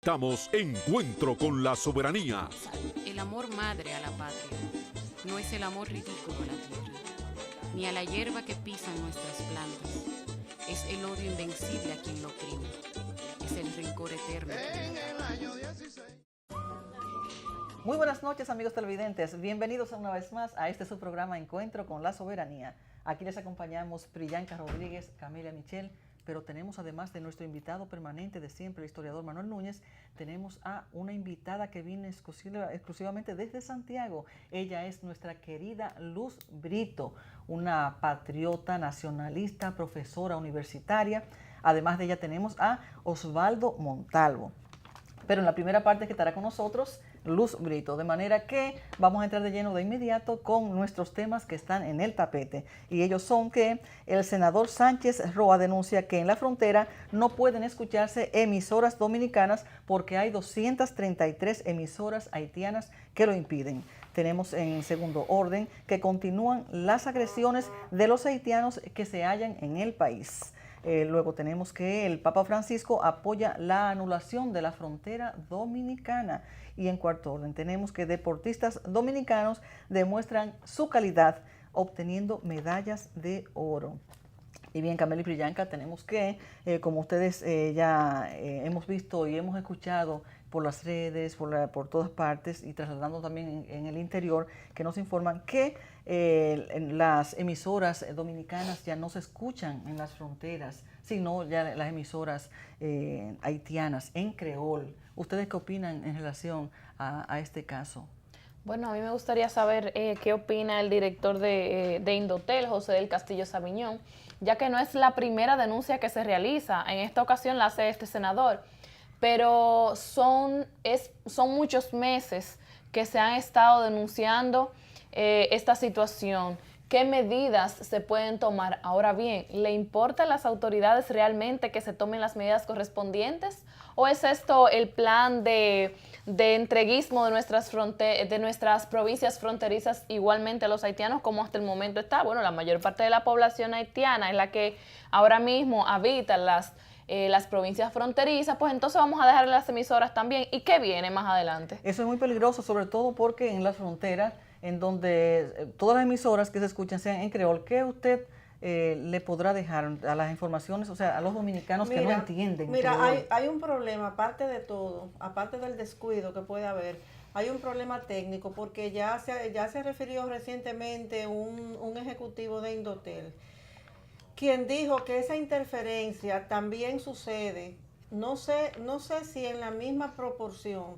Presentamos Encuentro con la Soberanía. El amor madre a la patria no es el amor ridículo a la tierra, ni a la hierba que pisan nuestras plantas. Es el odio invencible a quien lo oprime. Es el rencor eterno. Muy buenas noches, amigos televidentes. Bienvenidos una vez más a este su programa Encuentro con la Soberanía. Aquí les acompañamos Priyanka Rodríguez, Camelia Michel, pero tenemos, además de nuestro invitado permanente de siempre, el historiador Manuel Núñez, tenemos a una invitada que viene exclusivamente desde Santiago. Ella es nuestra querida Luz Brito, una patriota nacionalista, profesora universitaria. Además de ella tenemos a Osvaldo Montalvo. Pero en la primera parte que estará con nosotros Luz Brito, de manera que vamos a entrar de lleno de inmediato con nuestros temas que están en el tapete. Y ellos son que el senador Sánchez Roa denuncia que en la frontera no pueden escucharse emisoras dominicanas porque hay 233 emisoras haitianas que lo impiden. Tenemos en segundo orden que continúan las agresiones de los haitianos que se hallan en el país. Luego tenemos que el Papa Francisco apoya la anulación de la frontera dominicana. Y en cuarto orden tenemos que deportistas dominicanos demuestran su calidad obteniendo medallas de oro. Y bien, Camelia y Priyanka, tenemos que, como ustedes ya hemos visto y hemos escuchado por las redes, por todas partes y trasladando también en el interior, que nos informan que las emisoras dominicanas ya no se escuchan en las fronteras, sino ya las emisoras haitianas en creol. ¿Ustedes qué opinan en relación a este caso? Bueno, a mí me gustaría saber qué opina el director de Indotel, José del Castillo Sabiñón, ya que no es la primera denuncia que se realiza. En esta ocasión la hace este senador, pero son muchos meses que se han estado denunciando esta situación. ¿Qué medidas se pueden tomar? Ahora bien, ¿le importa a las autoridades realmente que se tomen las medidas correspondientes? ¿O es esto el plan de entreguismo de nuestras provincias fronterizas igualmente a los haitianos como hasta el momento está? Bueno, la mayor parte de la población haitiana es la que ahora mismo habita las provincias fronterizas, pues entonces vamos a dejar las emisoras también. ¿Y qué viene más adelante? Eso es muy peligroso, sobre todo porque en las fronteras, en donde todas las emisoras que se escuchan sean en creol, ¿qué usted le podrá dejar a las informaciones, o sea, a los dominicanos que no entienden? Mira, hay un problema, aparte de todo, aparte del descuido que puede haber, hay un problema técnico, porque ya se refirió recientemente un ejecutivo de Indotel, quien dijo que esa interferencia también sucede, no sé si en la misma proporción,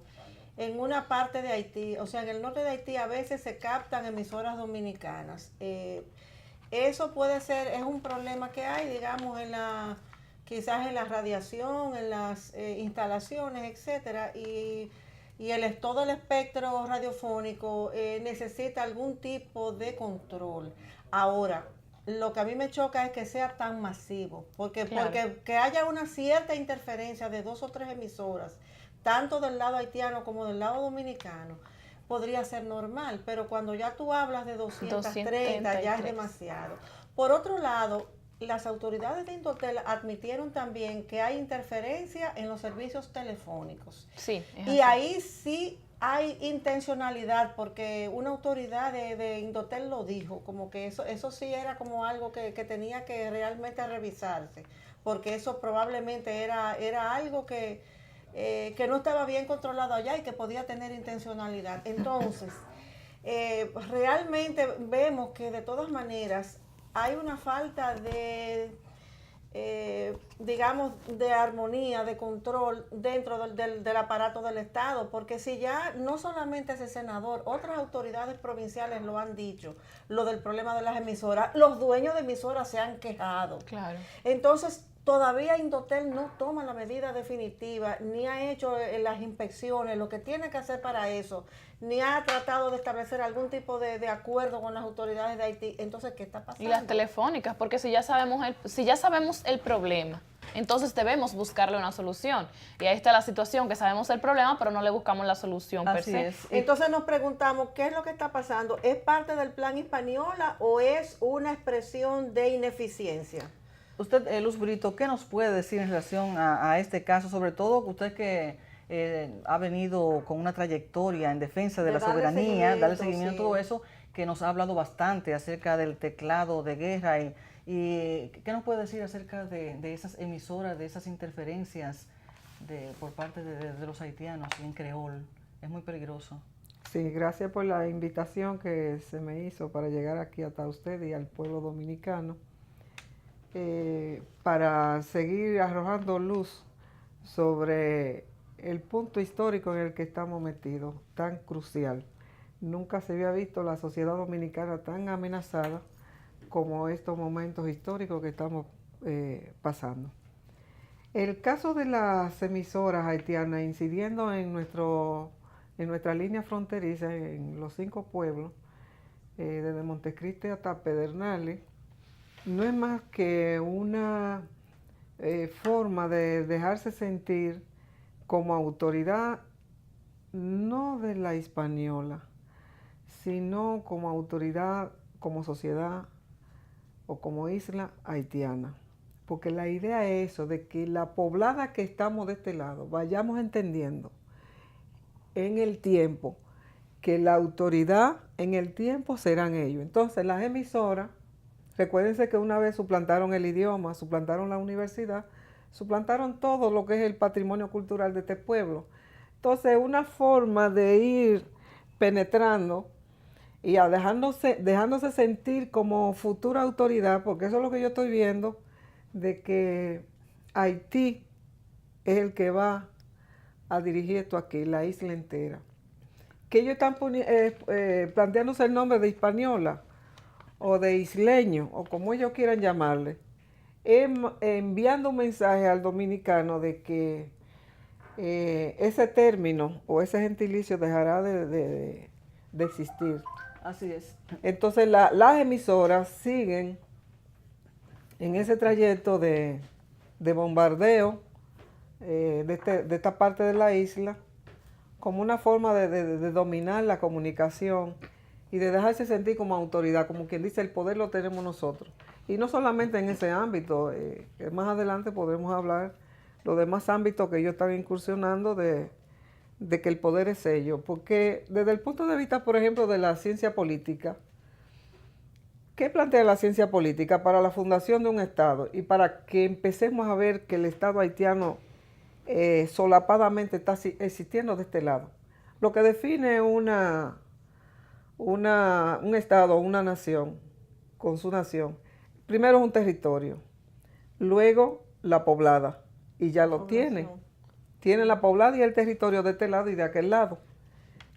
en una parte de Haití, o sea, en el norte de Haití a veces se captan emisoras dominicanas. Eso puede ser, es un problema que hay, digamos, quizás en la radiación, en las instalaciones, etcétera, y todo el espectro radiofónico necesita algún tipo de control. Ahora, lo que a mí me choca es que sea tan masivo, porque que haya una cierta interferencia de 2 o 3 emisoras, tanto del lado haitiano como del lado dominicano, podría ser normal, pero cuando ya tú hablas de 230 ya es demasiado. Por otro lado, las autoridades de Indotel admitieron también que hay interferencia en los servicios telefónicos. Sí, y ahí sí hay intencionalidad, porque una autoridad de Indotel lo dijo, como que eso sí era como algo que tenía que realmente revisarse, porque eso probablemente era algo que no estaba bien controlado allá y que podía tener intencionalidad. Entonces, realmente vemos que de todas maneras hay una falta de, digamos, de armonía, de control dentro del aparato del Estado, porque si ya no solamente ese senador, otras autoridades provinciales lo han dicho, lo del problema de las emisoras, los dueños de emisoras se han quejado. Claro. Entonces, todavía Indotel no toma la medida definitiva, ni ha hecho las inspecciones, lo que tiene que hacer para eso, ni ha tratado de establecer algún tipo de acuerdo con las autoridades de Haití. Entonces, ¿qué está pasando? Y las telefónicas, porque si ya sabemos el problema, entonces debemos buscarle una solución. Y ahí está la situación, que sabemos el problema, pero no le buscamos la solución per se. Es. Entonces nos preguntamos, ¿qué es lo que está pasando? ¿Es parte del plan Hispaniola o es una expresión de ineficiencia? Usted, Luz Brito, ¿qué nos puede decir en relación a este caso? Sobre todo usted que ha venido con una trayectoria en defensa de la darle soberanía, darle seguimiento a sí. todo eso, que nos ha hablado bastante acerca del teclado de guerra. Y ¿qué nos puede decir acerca de esas emisoras, de esas interferencias por parte de los haitianos en creol? Es muy peligroso. Sí, gracias por la invitación que se me hizo para llegar aquí hasta usted y al pueblo dominicano, para seguir arrojando luz sobre el punto histórico en el que estamos metidos, tan crucial. Nunca se había visto la sociedad dominicana tan amenazada como estos momentos históricos que estamos pasando. El caso de las emisoras haitianas incidiendo en nuestra línea fronteriza, en los 5 pueblos, desde Montecristi hasta Pedernales, no es más que una forma de dejarse sentir como autoridad, no de la hispaniola, sino como autoridad, como sociedad o como isla haitiana. Porque la idea es eso, de que la poblada que estamos de este lado vayamos entendiendo en el tiempo que la autoridad en el tiempo serán ellos. Entonces las emisoras, recuérdense que una vez suplantaron el idioma, suplantaron la universidad, suplantaron todo lo que es el patrimonio cultural de este pueblo. Entonces una forma de ir penetrando y dejándose sentir como futura autoridad, porque eso es lo que yo estoy viendo, de que Haití es el que va a dirigir esto aquí, la isla entera. Que ellos están planteándose el nombre de Hispaniola o de isleño, o como ellos quieran llamarle, enviando un mensaje al dominicano de que ese término o ese gentilicio dejará de existir. Así es. Entonces las emisoras siguen en ese trayecto de bombardeo de esta parte de la isla, como una forma de dominar la comunicación y de dejarse sentir como autoridad, como quien dice, el poder lo tenemos nosotros. Y no solamente en ese ámbito, más adelante podremos hablar los demás ámbitos que ellos están incursionando de que el poder es ellos. Porque desde el punto de vista, por ejemplo, de la ciencia política, ¿qué plantea la ciencia política para la fundación de un Estado y para que empecemos a ver que el Estado haitiano solapadamente está existiendo de este lado? Lo que define un Estado, una nación, con su nación, primero es un territorio, luego la poblada, y ya lo tiene. Tiene la poblada y el territorio de este lado y de aquel lado,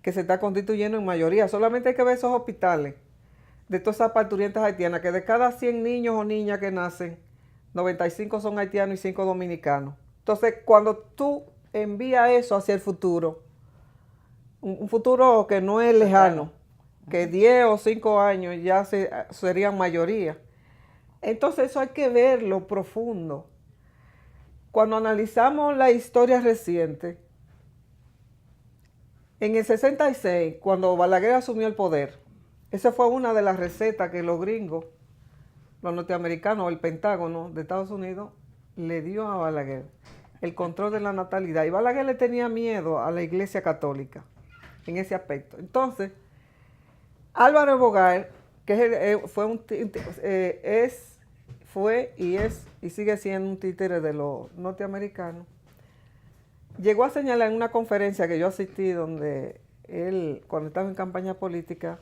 que se está constituyendo en mayoría. Solamente hay que ver esos hospitales de todas esas parturientas haitianas, que de cada 100 niños o niñas que nacen, 95 son haitianos y 5 dominicanos. Entonces, cuando tú envías eso hacia el futuro, un futuro que no es lejano, que 10 o 5 años ya serían mayoría. Entonces, eso hay que verlo profundo. Cuando analizamos la historia reciente, en el 66, cuando Balaguer asumió el poder, esa fue una de las recetas que los gringos, los norteamericanos, el Pentágono de Estados Unidos, le dio a Balaguer el control de la natalidad. Y Balaguer le tenía miedo a la Iglesia Católica en ese aspecto. Entonces, Álvaro Bogar, que fue y es y sigue siendo un títere de los norteamericanos, llegó a señalar en una conferencia que yo asistí, donde él, cuando estaba en campaña política,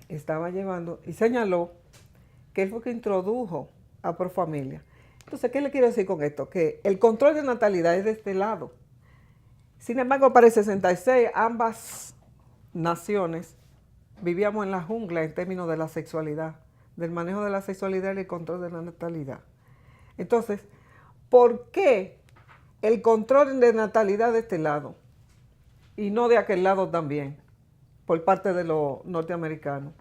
estaba llevando, y señaló que él fue que introdujo a Profamilia. Entonces, ¿qué le quiero decir con esto? Que el control de natalidad es de este lado. Sin embargo, para el 66, ambas naciones vivíamos en la jungla en términos de la sexualidad, del manejo de la sexualidad y el control de la natalidad. Entonces, ¿por qué el control de natalidad de este lado y no de aquel lado también, por parte de los norteamericanos?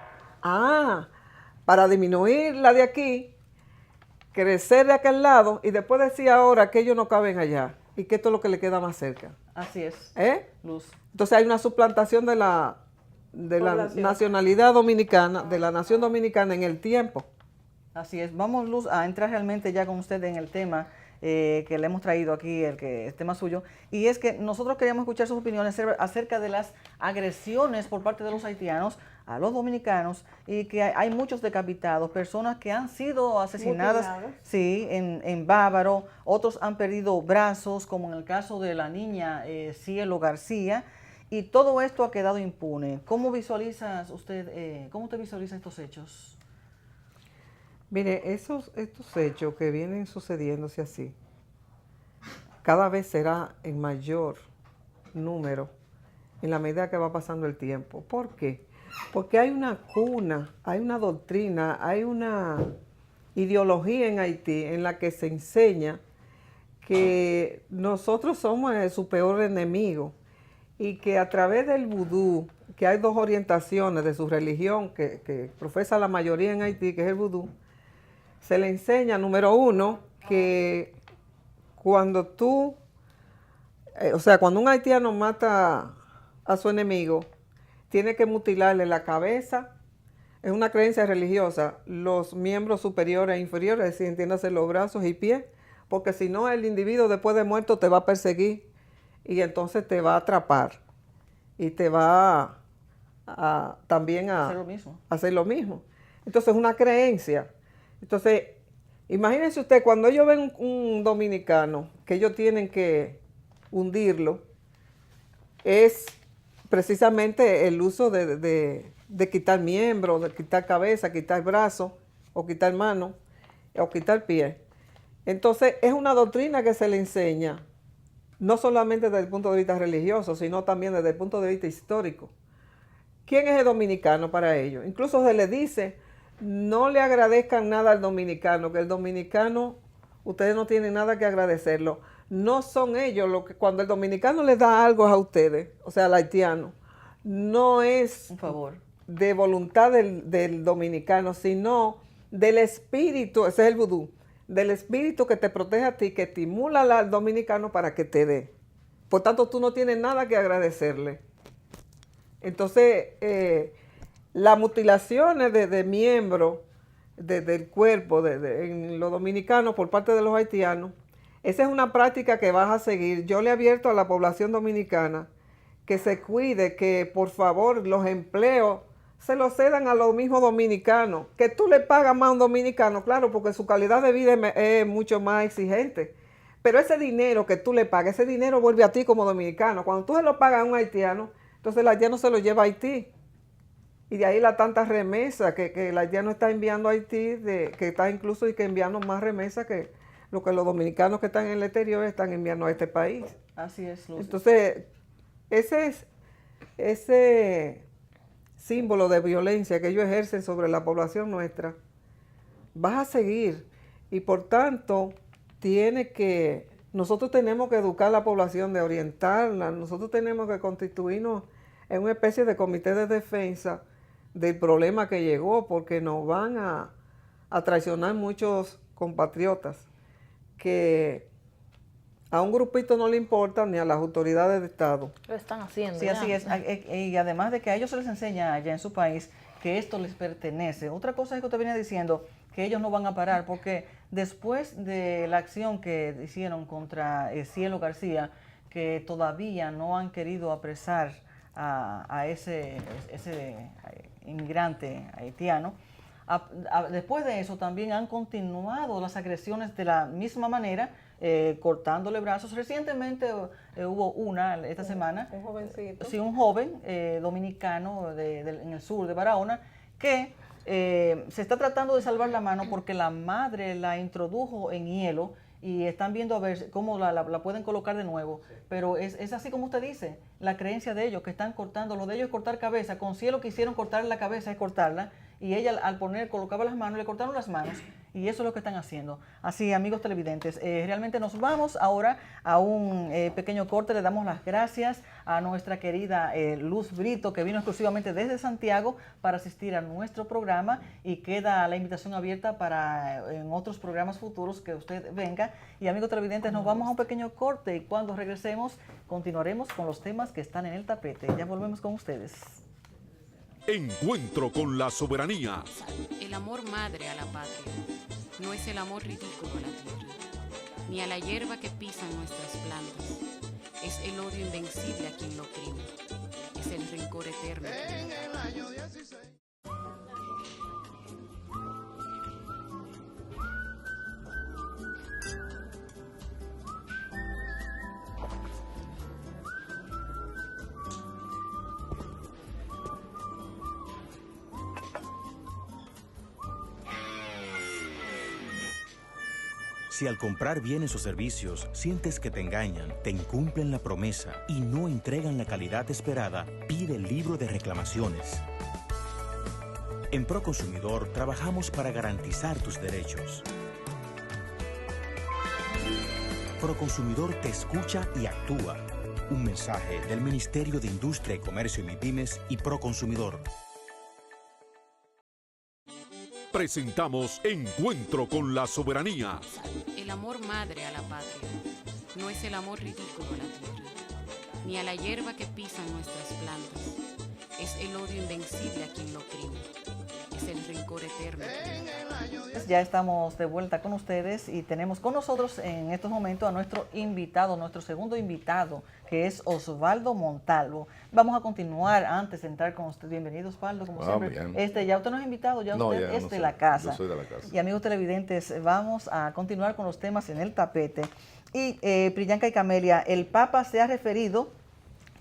Para disminuir la de aquí, crecer de aquel lado y después decir ahora que ellos no caben allá y que esto es lo que le queda más cerca. Así es. Luz. Entonces hay una suplantación de la nacionalidad dominicana, de la nación dominicana en el tiempo. Así es. Vamos, Luz, a entrar realmente ya con usted en el tema. que le hemos traído aquí, el tema suyo, y es que nosotros queríamos escuchar sus opiniones acerca de las agresiones por parte de los haitianos a los dominicanos, y que hay muchos decapitados, personas que han sido asesinadas, Mutiladas. sí, en Bávaro, otros han perdido brazos, como en el caso de la niña Cielo García, y todo esto ha quedado impune. ¿Cómo visualizas usted, cómo usted visualiza estos hechos? Mire, estos hechos que vienen sucediéndose así, cada vez será en mayor número en la medida que va pasando el tiempo. ¿Por qué? Porque hay una cuna, hay una doctrina, hay una ideología en Haití en la que se enseña que nosotros somos su peor enemigo y que a través del vudú, que hay dos orientaciones de su religión que profesa la mayoría en Haití, que es el vudú, se le enseña, número uno, que cuando cuando un haitiano mata a su enemigo, tiene que mutilarle la cabeza, es una creencia religiosa, los miembros superiores e inferiores, es decir, entiéndase los brazos y pies, porque si no el individuo después de muerto te va a perseguir y entonces te va a atrapar y te va también a hacer lo mismo. Entonces es una creencia. Entonces, imagínense usted, cuando ellos ven un dominicano que ellos tienen que hundirlo, es precisamente el uso de quitar miembros, de quitar cabeza, quitar brazos, o quitar manos, o quitar pies. Entonces, es una doctrina que se le enseña, no solamente desde el punto de vista religioso, sino también desde el punto de vista histórico. ¿Quién es el dominicano para ellos? Incluso se les dice, no le agradezcan nada al dominicano, que el dominicano, ustedes no tienen nada que agradecerlo. No son ellos los que, cuando el dominicano les da algo a ustedes, o sea, al haitiano, no es un favor de voluntad del dominicano, sino del espíritu, ese es el vudú, del espíritu que te protege a ti, que estimula al dominicano para que te dé. Por tanto, tú no tienes nada que agradecerle. Entonces, las mutilaciones de miembros del cuerpo en los dominicanos por parte de los haitianos, esa es una práctica que vas a seguir. Yo le he abierto a la población dominicana que se cuide, que por favor los empleos se los cedan a los mismos dominicanos, que tú le pagas más a un dominicano, claro, porque su calidad de vida es mucho más exigente. Pero ese dinero que tú le pagas, ese dinero vuelve a ti como dominicano. Cuando tú se lo pagas a un haitiano, entonces el haitiano se lo lleva a Haití. Y de ahí la tanta remesa que el haitiano está enviando a Haití, que está incluso y que enviando más remesas que lo que los dominicanos que están en el exterior están enviando a este país. Así es, Luz. Entonces, ese símbolo de violencia que ellos ejercen sobre la población nuestra, va a seguir. Y por tanto, nosotros tenemos que educar a la población, de orientarla, nosotros tenemos que constituirnos en una especie de comité de defensa del problema que llegó, porque nos van a traicionar muchos compatriotas que a un grupito no le importa ni a las autoridades de Estado. Lo están haciendo. Sí, ya. así es. Y además de que a ellos se les enseña allá en su país que esto les pertenece. Otra cosa es que usted venía diciendo, que ellos no van a parar, porque después de la acción que hicieron contra Cielo García, que todavía no han querido apresar a ese inmigrante haitiano, después de eso también han continuado las agresiones de la misma manera, cortándole brazos. Recientemente hubo una, esta semana, un jovencito. Sí, un joven dominicano en el sur de Barahona, que se está tratando de salvar la mano porque la madre la introdujo en hielo y están viendo a ver cómo la pueden colocar de nuevo. Pero es así como usted dice, la creencia de ellos, que están cortando, lo de ellos es cortar cabeza. Con Cielo quisieron cortarle la cabeza, es cortarla, y ella al colocaba las manos, le cortaron las manos, y eso es lo que están haciendo. Así, amigos televidentes, realmente nos vamos ahora a un pequeño corte. Le damos las gracias a nuestra querida Luz Brito, que vino exclusivamente desde Santiago para asistir a nuestro programa, y queda la invitación abierta para en otros programas futuros que usted venga. Y amigos televidentes, nos vamos a un pequeño corte, y cuando regresemos continuaremos con los temas que están en el tapete. Ya volvemos con ustedes. Encuentro con la soberanía. El amor madre a la patria no es el amor ridículo a la tierra, ni a la hierba que pisan nuestras plantas. Es el odio invencible a quien lo oprime. Es el rencor eterno. Si al comprar bienes o servicios sientes que te engañan, te incumplen la promesa y no entregan la calidad esperada, pide el libro de reclamaciones. En Proconsumidor trabajamos para garantizar tus derechos. Proconsumidor te escucha y actúa. Un mensaje del Ministerio de Industria y Comercio y MIPYMES y Proconsumidor. Presentamos Encuentro con la Soberanía. El amor madre a la patria no es el amor ridículo a la tierra, ni a la hierba que pisan nuestras plantas. Es el odio invencible a quien lo oprime. Es el rencor eterno. Ya estamos de vuelta con ustedes y tenemos con nosotros en estos momentos a nuestro invitado, nuestro segundo invitado, que es Osvaldo Montalvo. Vamos a continuar antes de entrar con usted. Bienvenido, Osvaldo, como siempre. Bien. Ya usted nos ha invitado, ya No, usted ya es no de soy, la casa. yo soy de la casa. Y amigos televidentes, vamos a continuar con los temas en el tapete. Y Priyanka y Camelia, el Papa se ha referido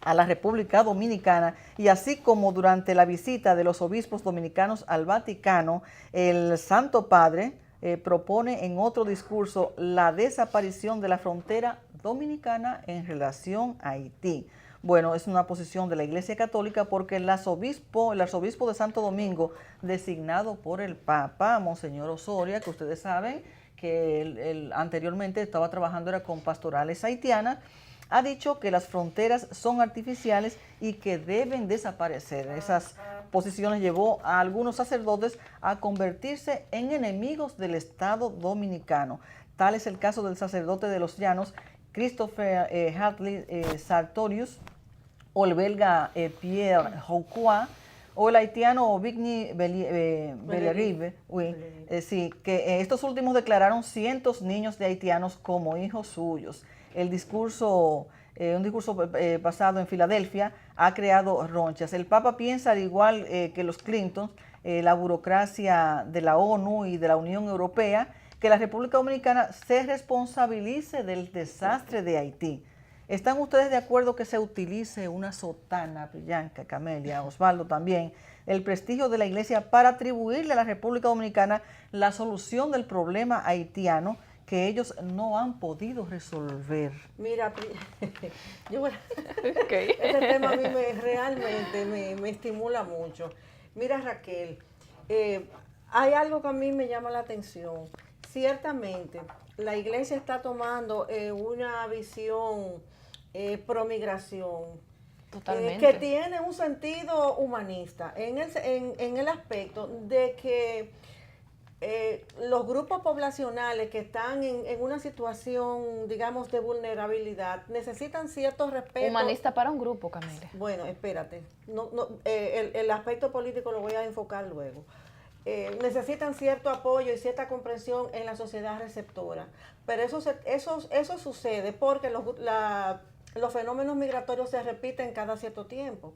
a la República Dominicana y así como durante la visita de los obispos dominicanos al Vaticano, el Santo Padre propone en otro discurso la desaparición de la frontera dominicana en relación a Haití. Bueno, es una posición de la Iglesia Católica porque el arzobispo de Santo Domingo, designado por el Papa, Monseñor Osoria, que ustedes saben que él anteriormente estaba trabajando era con pastorales haitianas, ha dicho que las fronteras son artificiales y que deben desaparecer. Esas posiciones llevó a algunos sacerdotes a convertirse en enemigos del Estado dominicano. Tal es el caso del sacerdote de los Llanos, Christopher Hartley Sartorius, o el belga Pierre Joucois, o el haitiano Vigny Bellerive, que estos últimos declararon cientos niños de haitianos como hijos suyos. Un discurso basado en Filadelfia ha creado ronchas. El Papa piensa, al igual que los Clinton, la burocracia de la ONU y de la Unión Europea, que la República Dominicana se responsabilice del desastre de Haití. ¿Están ustedes de acuerdo que se utilice una sotana, Priyanka, Camelia, Osvaldo también, el prestigio de la Iglesia para atribuirle a la República Dominicana la solución del problema haitiano que ellos no han podido resolver? Mira, este tema a mí realmente me estimula mucho. Mira, Raquel, hay algo que a mí me llama la atención. Ciertamente, la Iglesia está tomando una visión promigración, que tiene un sentido humanista, en el aspecto de que los grupos poblacionales que están en una situación, digamos, de vulnerabilidad, necesitan cierto respeto. Humanista para un grupo, Camelia. Bueno, espérate. El aspecto político lo voy a enfocar luego. Necesitan cierto apoyo y cierta comprensión en la sociedad receptora. Pero eso sucede porque los fenómenos migratorios se repiten cada cierto tiempo.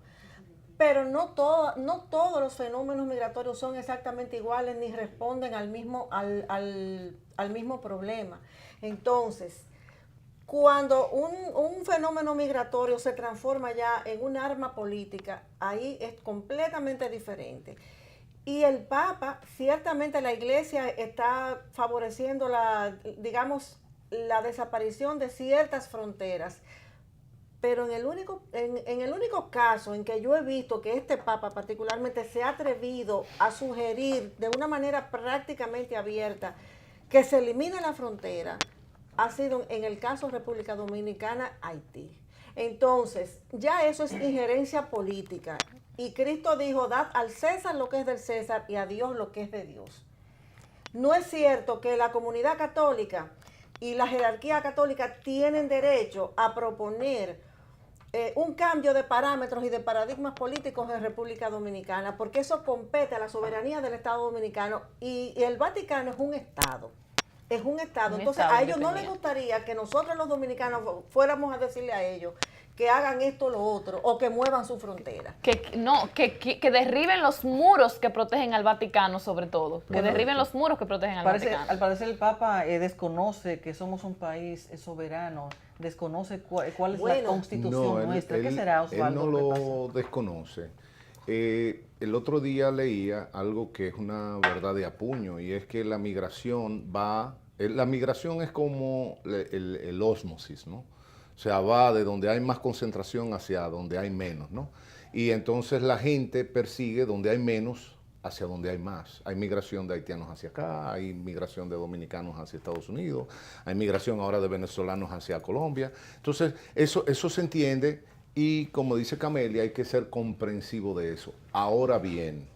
Pero no todos los fenómenos migratorios son exactamente iguales ni responden al mismo problema. Entonces, cuando un fenómeno migratorio se transforma ya en un arma política, ahí es completamente diferente. Y el Papa, ciertamente la Iglesia está favoreciendo la desaparición de ciertas fronteras. Pero en el único caso en que yo he visto que este Papa particularmente se ha atrevido a sugerir de una manera prácticamente abierta que se elimine la frontera, ha sido en el caso República Dominicana, Haití. Entonces, ya eso es injerencia política. Y Cristo dijo, dad al César lo que es del César y a Dios lo que es de Dios. No es cierto que la comunidad católica y la jerarquía católica tienen derecho a proponer un cambio de parámetros y de paradigmas políticos en República Dominicana, porque eso compete a la soberanía del Estado Dominicano y el Vaticano es un Estado. es un Estado. Un Entonces, Estado a ellos no les independiente. gustaría que nosotros los dominicanos fuéramos a decirle a ellos que hagan esto o lo otro, o que muevan su frontera. Que derriben los muros que protegen al Vaticano, sobre todo. Que derriben los muros que protegen al Vaticano. Al parecer el Papa desconoce que somos un país soberano, desconoce cuál es la constitución nuestra. ¿Qué será, Osvaldo? Él no ¿Qué pasa? lo desconoce. El otro día leía algo que es una verdad de apuño, y es que la migración la migración es como el ósmosis, ¿no? O sea, va de donde hay más concentración hacia donde hay menos, ¿no? Y entonces la gente persigue donde hay menos hacia donde hay más. Hay migración de haitianos hacia acá, hay migración de dominicanos hacia Estados Unidos, hay migración ahora de venezolanos hacia Colombia. Entonces, eso se entiende, y como dice Camelia, hay que ser comprensivo de eso. Ahora bien,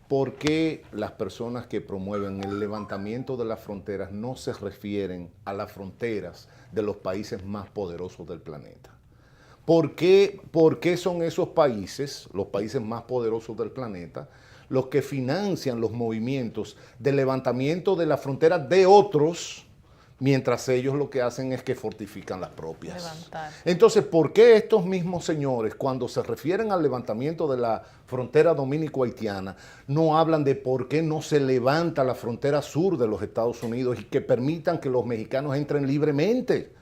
¿por qué las personas que promueven el levantamiento de las fronteras no se refieren a las fronteras de los países más poderosos del planeta? ¿Por qué son esos países, los países más poderosos del planeta, los que financian los movimientos de levantamiento de las fronteras de otros, mientras ellos lo que hacen es que fortifican las propias? Levantar. Entonces, ¿por qué estos mismos señores, cuando se refieren al levantamiento de la frontera dominico-haitiana, no hablan de por qué no se levanta la frontera sur de los Estados Unidos y que permitan que los mexicanos entren libremente?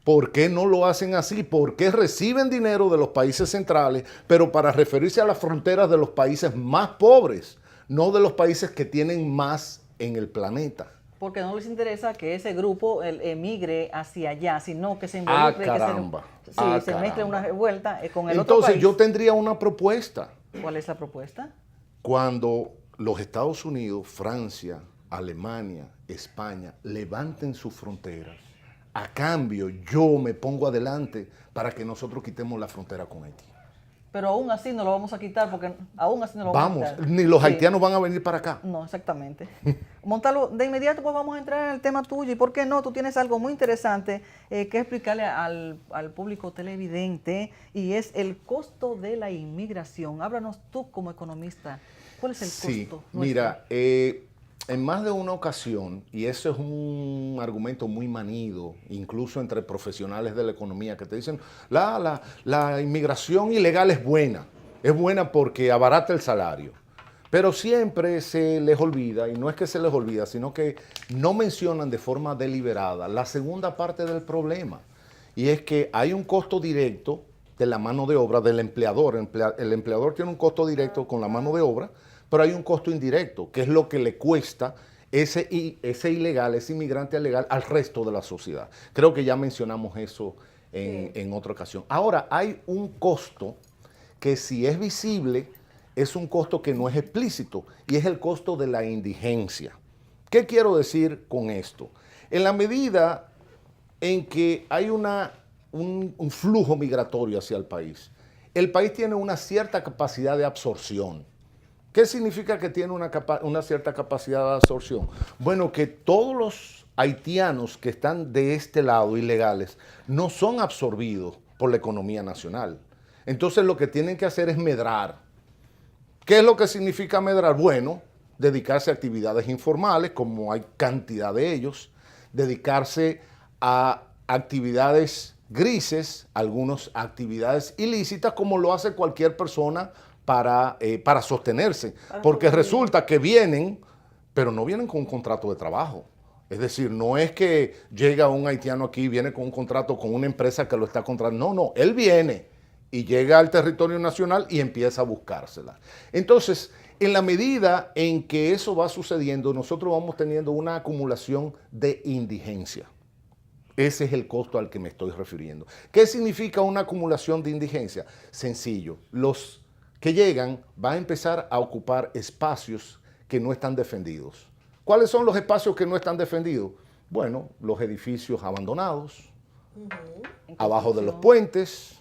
¿Por qué no lo hacen así? ¿Por qué reciben dinero de los países centrales, pero para referirse a las fronteras de los países más pobres, no de los países que tienen más en el planeta? Porque no les interesa que ese grupo emigre hacia allá, sino que se involucre, caramba. que se mezcle una revuelta con el otro Entonces país. yo tendría una propuesta. ¿Cuál es la propuesta? Cuando los Estados Unidos, Francia, Alemania, España levanten sus fronteras, a cambio yo me pongo adelante para que nosotros quitemos la frontera con Haití. Pero aún así no lo vamos a quitar, porque aún así no lo vamos a quitar. Ni los Sí. haitianos van a venir para acá. No, exactamente. Montalvo, de inmediato pues vamos a entrar en el tema tuyo. ¿Y por qué no? Tú tienes algo muy interesante que explicarle al público televidente, y es el costo de la inmigración. Háblanos tú como economista. ¿Cuál es el costo nuestro? Mira, en más de una ocasión, y eso es un argumento muy manido, incluso entre profesionales de la economía, que te dicen, la inmigración ilegal es buena porque abarata el salario. Pero siempre se les olvida, y no es que se les olvida, sino que no mencionan de forma deliberada la segunda parte del problema, y es que hay un costo directo de la mano de obra del empleador. El empleador tiene un costo directo con la mano de obra, pero hay un costo indirecto, que es lo que le cuesta ese ilegal, ese inmigrante ilegal al resto de la sociedad. Creo que ya mencionamos eso en otra ocasión. Ahora, hay un costo que, si es visible, es un costo que no es explícito, y es el costo de la indigencia. ¿Qué quiero decir con esto? En la medida en que hay un flujo migratorio hacia el país tiene una cierta capacidad de absorción. ¿Qué significa que tiene una cierta capacidad de absorción? Bueno, que todos los haitianos que están de este lado, ilegales, no son absorbidos por la economía nacional. Entonces lo que tienen que hacer es medrar. ¿Qué es lo que significa medrar? Bueno, dedicarse a actividades informales, como hay cantidad de ellos, dedicarse a actividades grises, algunas actividades ilícitas, como lo hace cualquier persona para sostenerse, porque resulta que vienen, pero no vienen con un contrato de trabajo. Es decir, no es que llega un haitiano aquí y viene con un contrato con una empresa que lo está contratando. No, él viene y llega al territorio nacional y empieza a buscársela. Entonces, en la medida en que eso va sucediendo, nosotros vamos teniendo una acumulación de indigencia. Ese es el costo al que me estoy refiriendo. ¿Qué significa una acumulación de indigencia? Sencillo, los que llegan van a empezar a ocupar espacios que no están defendidos. ¿Cuáles son los espacios que no están defendidos? Bueno, los edificios abandonados, abajo de los puentes,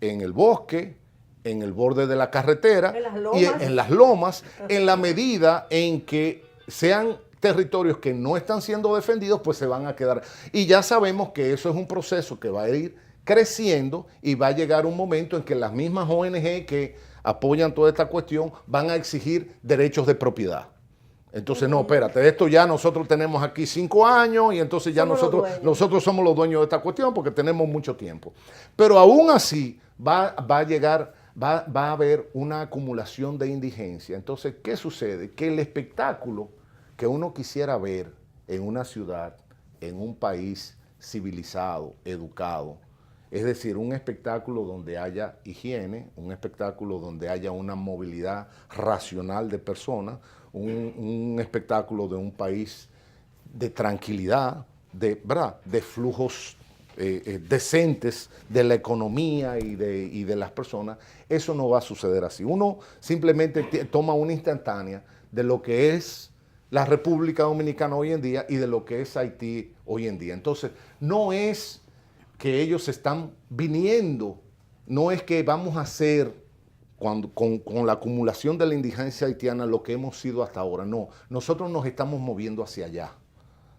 en el bosque, en el borde de la carretera, y en las lomas, en la medida en que sean territorios que no están siendo defendidos, pues se van a quedar. Y ya sabemos que eso es un proceso que va a ir creciendo, y va a llegar un momento en que las mismas ONG que apoyan toda esta cuestión van a exigir derechos de propiedad. Entonces, no, espérate, esto ya nosotros tenemos aquí 5 años y entonces ya nosotros somos los dueños de esta cuestión porque tenemos mucho tiempo. Pero aún así va a haber una acumulación de indigencia. Entonces, ¿qué sucede? Que el espectáculo que uno quisiera ver en una ciudad, en un país civilizado, educado, es decir, un espectáculo donde haya higiene, un espectáculo donde haya una movilidad racional de personas, un espectáculo de un país de tranquilidad, de flujos decentes de la economía y de las personas, eso no va a suceder así. Uno simplemente toma una instantánea de lo que es la República Dominicana hoy en día y de lo que es Haití hoy en día. Entonces, no es que ellos están viniendo, no es que vamos a hacer con la acumulación de la indigencia haitiana lo que hemos sido hasta ahora, no, nosotros nos estamos moviendo hacia allá.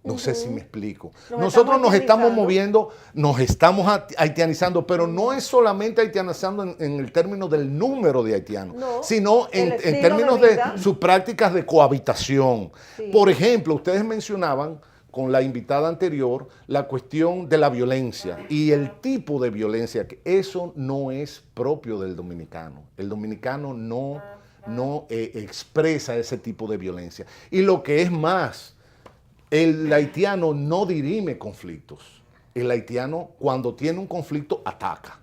No sé si me explico. Nosotros nos estamos moviendo, nos estamos haitianizando, pero no es solamente haitianizando en el término del número de haitianos, sino en términos de sus prácticas de cohabitación. Sí. Por ejemplo, ustedes mencionaban con la invitada anterior la cuestión de la violencia y el tipo de violencia, que eso no es propio del dominicano. El dominicano no expresa ese tipo de violencia. Y lo que es más, el haitiano no dirime conflictos. El haitiano, cuando tiene un conflicto, ataca.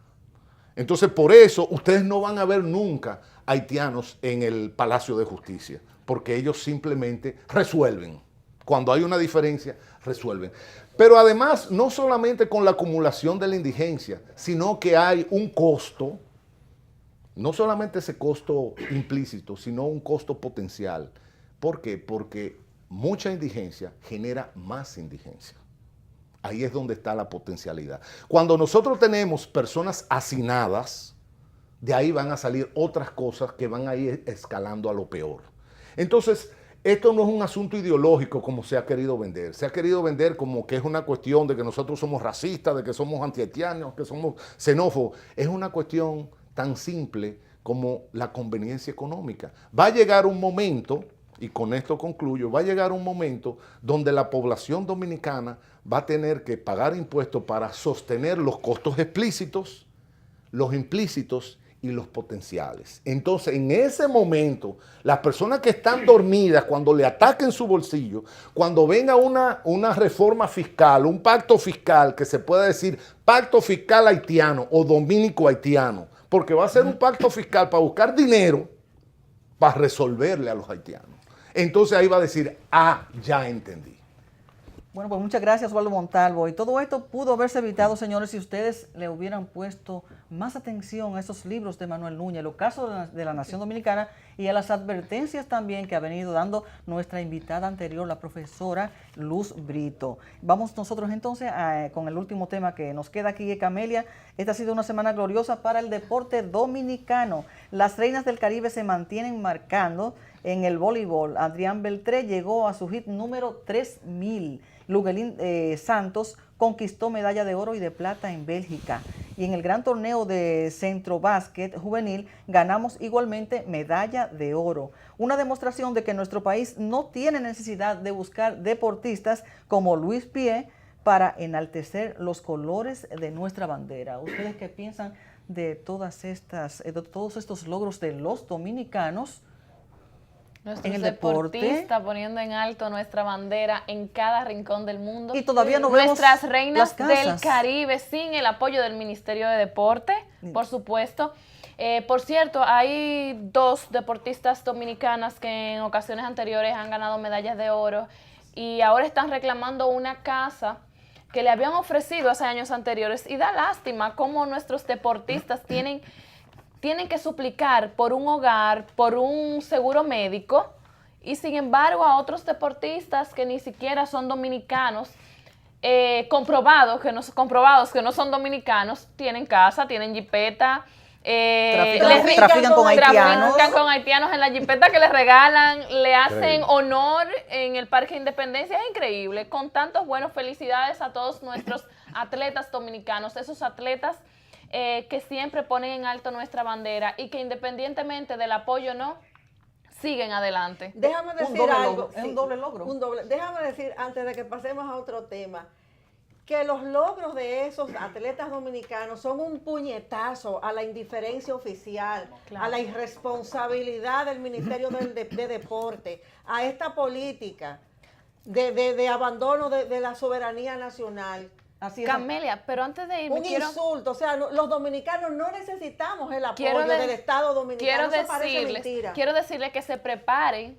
Entonces, por eso, ustedes no van a ver nunca haitianos en el Palacio de Justicia, porque ellos simplemente resuelven. Cuando hay una diferencia, resuelven. Pero además, no solamente con la acumulación de la indigencia, sino que hay un costo, no solamente ese costo implícito, sino un costo potencial. ¿Por qué? Porque mucha indigencia genera más indigencia. Ahí es donde está la potencialidad. Cuando nosotros tenemos personas hacinadas, de ahí van a salir otras cosas que van a ir escalando a lo peor. Entonces, esto no es un asunto ideológico como se ha querido vender. Se ha querido vender como que es una cuestión de que nosotros somos racistas, de que somos antihaitianos, que somos xenófobos. Es una cuestión tan simple como la conveniencia económica. Va a llegar un momento, y con esto concluyo, va a llegar un momento donde la población dominicana va a tener que pagar impuestos para sostener los costos explícitos, los implícitos y los potenciales. Entonces, en ese momento, las personas que están dormidas, cuando le ataquen su bolsillo, cuando venga una reforma fiscal, un pacto fiscal, que se pueda decir pacto fiscal haitiano o dominico haitiano, porque va a ser un pacto fiscal para buscar dinero para resolverle a los haitianos. Entonces ahí va a decir, ya entendí. Bueno, pues muchas gracias, Osvaldo Montalvo. Y todo esto pudo haberse evitado, señores, si ustedes le hubieran puesto más atención a esos libros de Manuel Núñez, el ocaso de la Nación Dominicana y a las advertencias también que ha venido dando nuestra invitada anterior, la profesora Luz Brito. Vamos nosotros entonces con el último tema que nos queda aquí, Camelia. Esta ha sido una semana gloriosa para el deporte dominicano. Las reinas del Caribe se mantienen marcando en el voleibol. Adrián Beltré llegó a su hit número 3000. Luguelín Santos conquistó medalla de oro y de plata en Bélgica. Y en el gran torneo de Centro Básquet Juvenil ganamos igualmente medalla de oro. Una demostración de que nuestro país no tiene necesidad de buscar deportistas como Luis Pie para enaltecer los colores de nuestra bandera. ¿Ustedes qué piensan de todos estos logros de los dominicanos en el deporte? Deportistas poniendo en alto nuestra bandera en cada rincón del mundo. Y todavía no vemos nuestras reinas las del Caribe sin el apoyo del Ministerio de Deporte, por supuesto. Por cierto, hay 2 deportistas dominicanas que en ocasiones anteriores han ganado medallas de oro y ahora están reclamando una casa que le habían ofrecido hace años anteriores. Y da lástima cómo nuestros deportistas tienen que suplicar por un hogar, por un seguro médico, y sin embargo a otros deportistas que ni siquiera son dominicanos, comprobados que no son dominicanos, tienen casa, tienen jipeta, trafican con haitianos en la jipeta que les regalan, le hacen honor en el Parque Independencia. Es increíble. Con tantos buenos, felicidades a todos nuestros atletas dominicanos, esos atletas que siempre ponen en alto nuestra bandera y que independientemente del apoyo o no, siguen adelante. Déjame decir doble algo. logro, es un doble logro. Déjame decir, antes de que pasemos a otro tema, que los logros de esos atletas dominicanos son un puñetazo a la indiferencia oficial, Claro. a la irresponsabilidad del Ministerio de Deporte, a esta política de abandono de la soberanía nacional. Así es. Camelia, pero antes de irme, Un insulto, o sea, los dominicanos no necesitamos el apoyo Quiero de- del Estado dominicano, eso parece mentira. quiero decirles que se preparen,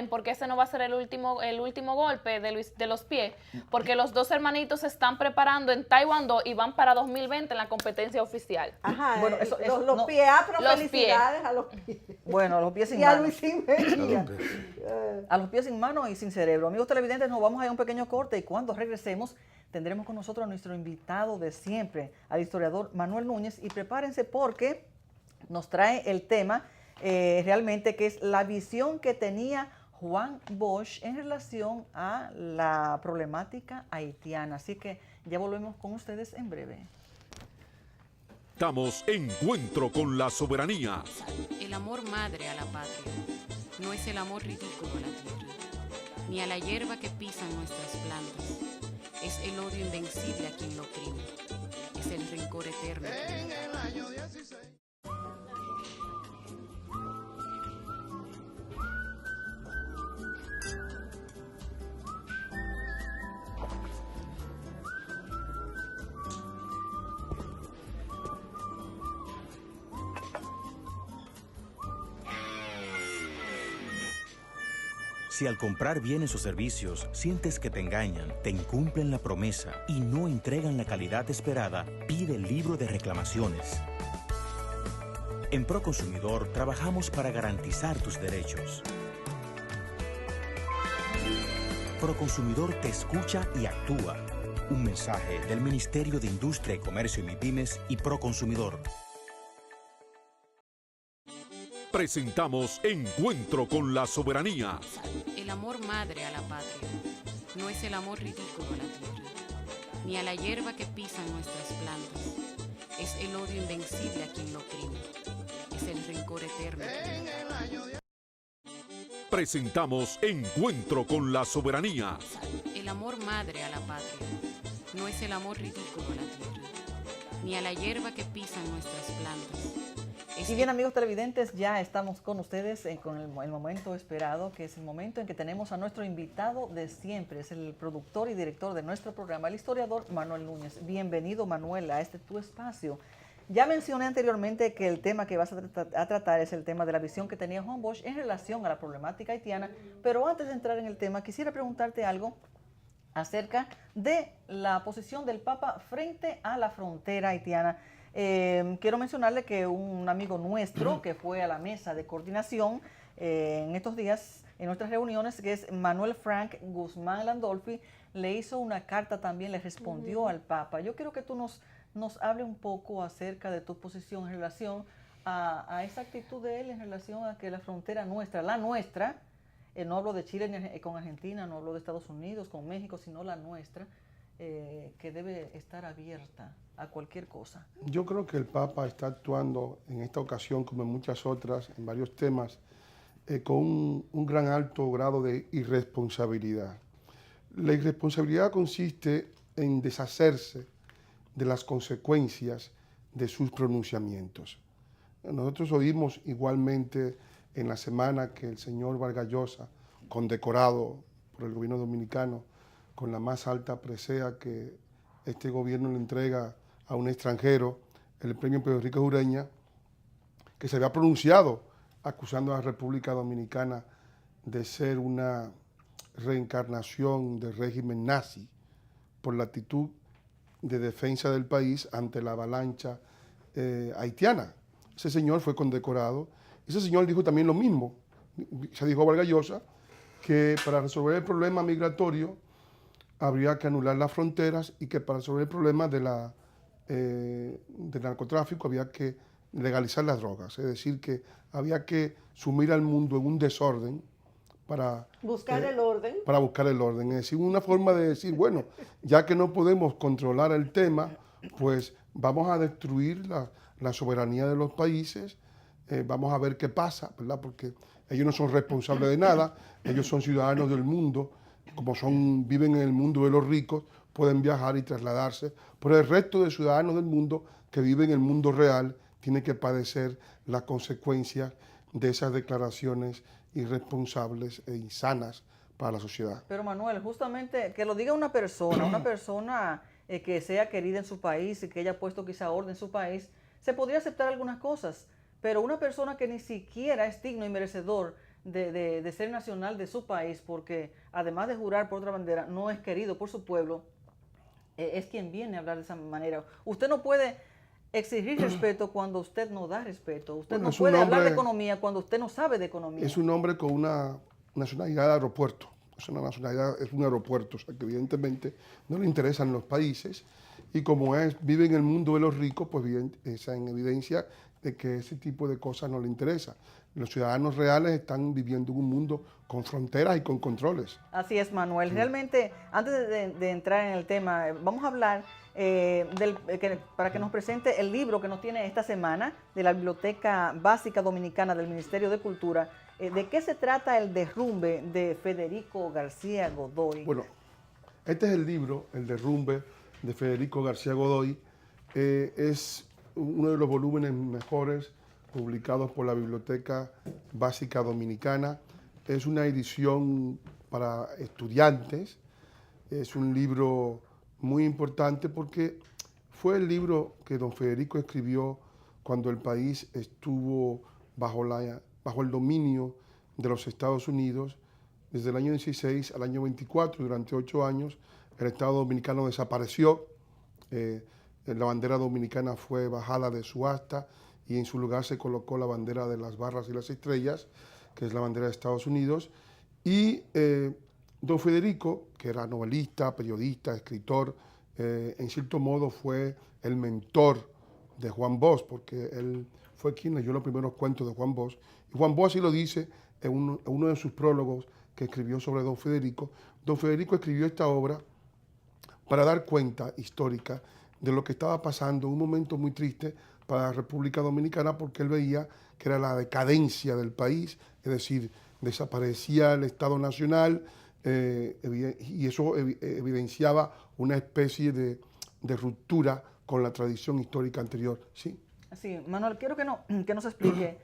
porque ese no va a ser el último golpe de los pies, porque los dos hermanitos se están preparando en Taekwondo y van para 2020 en la competencia oficial. Ajá, Bueno, eso los no- pies, pero Los felicidades a los pies. Bueno, a los pies sin Y a manos. Luisín Mejía. A los pies sin manos y sin cerebro. Amigos televidentes, nos vamos a ir a un pequeño corte y cuando regresemos tendremos con nosotros a nuestro invitado de siempre, al historiador Manuel Núñez, y prepárense porque nos trae el tema realmente que es la visión que tenía Juan Bosch en relación a la problemática haitiana. Así que ya volvemos con ustedes en breve. Estamos en Encuentro con la Soberanía. El amor madre a la patria no es el amor ridículo a la tierra, ni a la hierba que pisan nuestras plantas. Es el odio invencible a quien lo oprime. Es el rencor eterno. Si al comprar bienes o servicios sientes que te engañan, te incumplen la promesa y no entregan la calidad esperada, pide el libro de reclamaciones. En Proconsumidor trabajamos para garantizar tus derechos. Proconsumidor te escucha y actúa. Un mensaje del Ministerio de Industria y Comercio y MIPYMES y Proconsumidor. Presentamos Encuentro con la Soberanía. El amor madre a la patria no es el amor ridículo a la tierra, ni a la hierba que pisan nuestras plantas. Es el odio invencible a quien lo oprime. Es el rencor eterno. Presentamos Encuentro con la Soberanía. El amor madre a la patria no es el amor ridículo a la tierra, ni a la hierba que pisan nuestras plantas. Es Y bien, amigos televidentes, ya estamos con ustedes con el momento esperado, que es el momento en que tenemos a nuestro invitado de siempre. Es el productor y director de nuestro programa, el historiador Manuel Núñez. Bienvenido, Manuel, a este tu espacio. Ya mencioné anteriormente que el tema que vas a tratar es el tema de la visión que tenía Juan Bosch en relación a la problemática haitiana, pero antes de entrar en el tema, quisiera preguntarte algo acerca de la posición del Papa frente a la frontera haitiana. Quiero mencionarle que un amigo nuestro que fue a la mesa de coordinación en estos días, en nuestras reuniones, que es Manuel Frank Guzmán Landolfi, le hizo una carta también, le respondió al Papa. Yo quiero que tú nos hable un poco acerca de tu posición en relación a esa actitud de él en relación a que la frontera nuestra, la nuestra, no hablo de Chile ni con Argentina, no hablo de Estados Unidos, con México, sino la nuestra, que debe estar abierta a cualquier cosa. Yo creo que el Papa está actuando en esta ocasión, como en muchas otras, en varios temas, con un gran alto grado de irresponsabilidad. La irresponsabilidad consiste en deshacerse de las consecuencias de sus pronunciamientos. Nosotros oímos igualmente en la semana que el señor Vargas Llosa, condecorado por el gobierno dominicano con la más alta presea que este gobierno le entrega a un extranjero, el premio Pedro Enrique Ureña, que se había pronunciado acusando a la República Dominicana de ser una reencarnación del régimen nazi por la actitud de defensa del país ante la avalancha haitiana. Ese señor fue condecorado. Ese señor dijo también lo mismo. Se dijo a Vargas Llosa que para resolver el problema migratorio habría que anular las fronteras y que para resolver el problema del narcotráfico había que legalizar las drogas. Es decir, que había que sumir al mundo en un desorden para buscar el orden. Para buscar el orden. Es decir, una forma de decir, bueno, ya que no podemos controlar el tema, pues vamos a destruir la soberanía de los países, vamos a ver qué pasa, ¿verdad? Porque Ellos no son responsables de nada, ellos son ciudadanos del mundo, como viven en el mundo de los ricos, pueden viajar y trasladarse, pero el resto de ciudadanos del mundo que viven en el mundo real tienen que padecer las consecuencias de esas declaraciones irresponsables e insanas para la sociedad. Pero Manuel, justamente que lo diga una persona que sea querida en su país y que haya puesto quizá orden en su país, se podría aceptar algunas cosas, pero una persona que ni siquiera es digno y merecedor de ser nacional de su país, porque además de jurar por otra bandera, no es querido por su pueblo, es quien viene a hablar de esa manera. Usted no puede exigir respeto cuando usted no da respeto. Usted no puede hablar de economía cuando usted no sabe de economía. Es un hombre con una nacionalidad de aeropuerto. Es una nacionalidad, es un aeropuerto, o sea que evidentemente no le interesan los países y como vive en el mundo de los ricos, pues está en evidencia de que ese tipo de cosas no le interesa. Los ciudadanos reales están viviendo en un mundo con fronteras y con controles. Así es, Manuel. Realmente, antes de entrar en el tema, vamos a hablar para que nos presente el libro que nos tiene esta semana de la Biblioteca Básica Dominicana del Ministerio de Cultura. ¿De qué se trata El Derrumbe de Federico García Godoy? Bueno, este es el libro, El Derrumbe de Federico García Godoy. Es uno de los volúmenes mejores publicados por la Biblioteca Básica Dominicana. Es una edición para estudiantes. Es un libro muy importante porque fue el libro que don Federico escribió cuando el país estuvo bajo el dominio de los Estados Unidos. Desde el año 16 al año 24, durante 8 años, el Estado Dominicano desapareció. La bandera dominicana fue bajada de su asta y en su lugar se colocó la bandera de las barras y las estrellas, que es la bandera de Estados Unidos. Y don Federico, que era novelista, periodista, escritor, en cierto modo fue el mentor de Juan Bosch, porque él fue quien leyó los primeros cuentos de Juan Bosch. Y Juan Bosch así lo dice en uno de sus prólogos que escribió sobre don Federico. Don Federico escribió esta obra para dar cuenta histórica de lo que estaba pasando, un momento muy triste para la República Dominicana, porque él veía que era la decadencia del país, es decir, desaparecía el Estado Nacional, y eso evidenciaba una especie de ruptura con la tradición histórica anterior. ¿Sí? Sí, Manuel, quiero que nos explique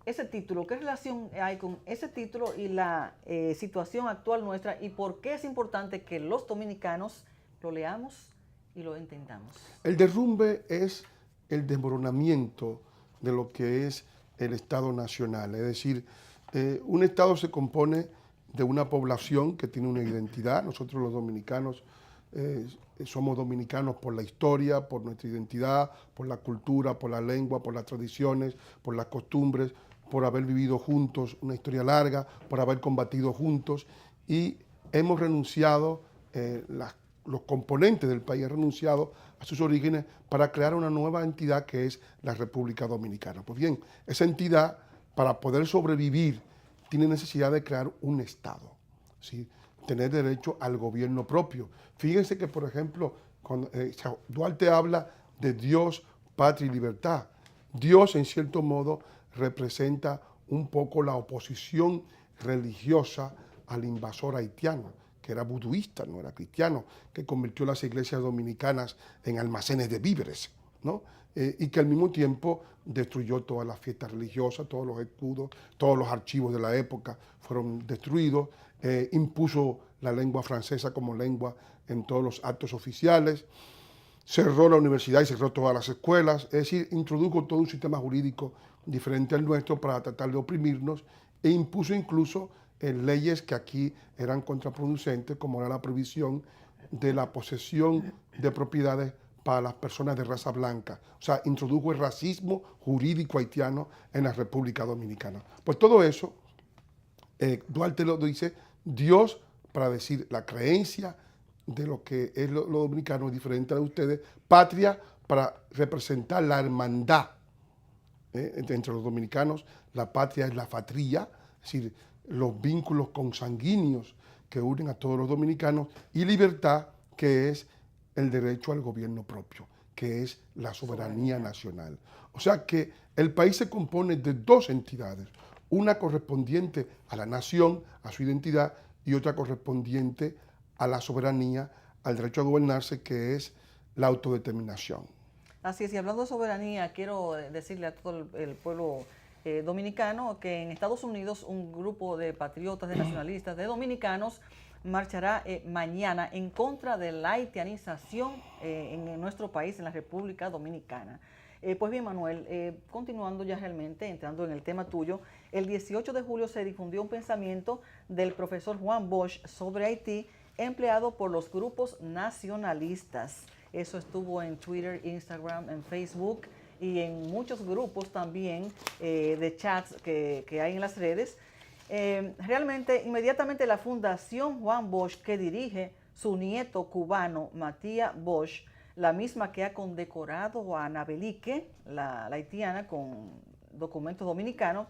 ese título, qué relación hay con ese título y la situación actual nuestra y por qué es importante que los dominicanos lo leamos y lo entendamos. El derrumbe es el desmoronamiento de lo que es el Estado Nacional, es decir, un Estado se compone de una población que tiene una identidad. Nosotros los dominicanos somos dominicanos por la historia, por nuestra identidad, por la cultura, por la lengua, por las tradiciones, por las costumbres, por haber vivido juntos una historia larga, por haber combatido juntos y hemos renunciado, los componentes del país han renunciado a sus orígenes para crear una nueva entidad que es la República Dominicana. Pues bien, esa entidad para poder sobrevivir tiene necesidad de crear un Estado, ¿sí? Tener derecho al gobierno propio. Fíjense que, por ejemplo, cuando Duarte habla de Dios, patria y libertad, Dios, en cierto modo, representa un poco la oposición religiosa al invasor haitiano, que era buduista, no era cristiano, que convirtió las iglesias dominicanas en almacenes de víveres, ¿no? Y que al mismo tiempo destruyó todas las fiestas religiosas, todos los escudos, todos los archivos de la época fueron destruidos, impuso la lengua francesa como lengua en todos los actos oficiales, cerró la universidad y cerró todas las escuelas, es decir, introdujo todo un sistema jurídico diferente al nuestro para tratar de oprimirnos e impuso incluso leyes que aquí eran contraproducentes, como era la prohibición de la posesión de propiedades para las personas de raza blanca. O sea, introdujo el racismo jurídico haitiano en la República Dominicana. Pues todo eso, Duarte lo dice, Dios, para decir la creencia de lo que es lo dominicano, diferente a de ustedes, patria, para representar la hermandad entre los dominicanos, la patria es la fatría, es decir, los vínculos consanguíneos que unen a todos los dominicanos, y libertad, que es el derecho al gobierno propio, que es la soberanía nacional. O sea que el país se compone de dos entidades, una correspondiente a la nación, a su identidad, y otra correspondiente a la soberanía, al derecho a gobernarse, que es la autodeterminación. Así es, y hablando de soberanía, quiero decirle a todo el pueblo dominicano que en Estados Unidos un grupo de patriotas, de nacionalistas, de dominicanos, marchará mañana en contra de la haitianización en nuestro país, en la República Dominicana. Pues bien, Manuel, continuando ya realmente, entrando en el tema tuyo, el 18 de julio se difundió un pensamiento del profesor Juan Bosch sobre Haití, empleado por los grupos nacionalistas. Eso estuvo en Twitter, Instagram, en Facebook y en muchos grupos también de chats que hay en las redes. Realmente, inmediatamente la Fundación Juan Bosch, que dirige su nieto cubano, Matías Bosch, la misma que ha condecorado a Ana Belique, la haitiana, con documentos dominicanos,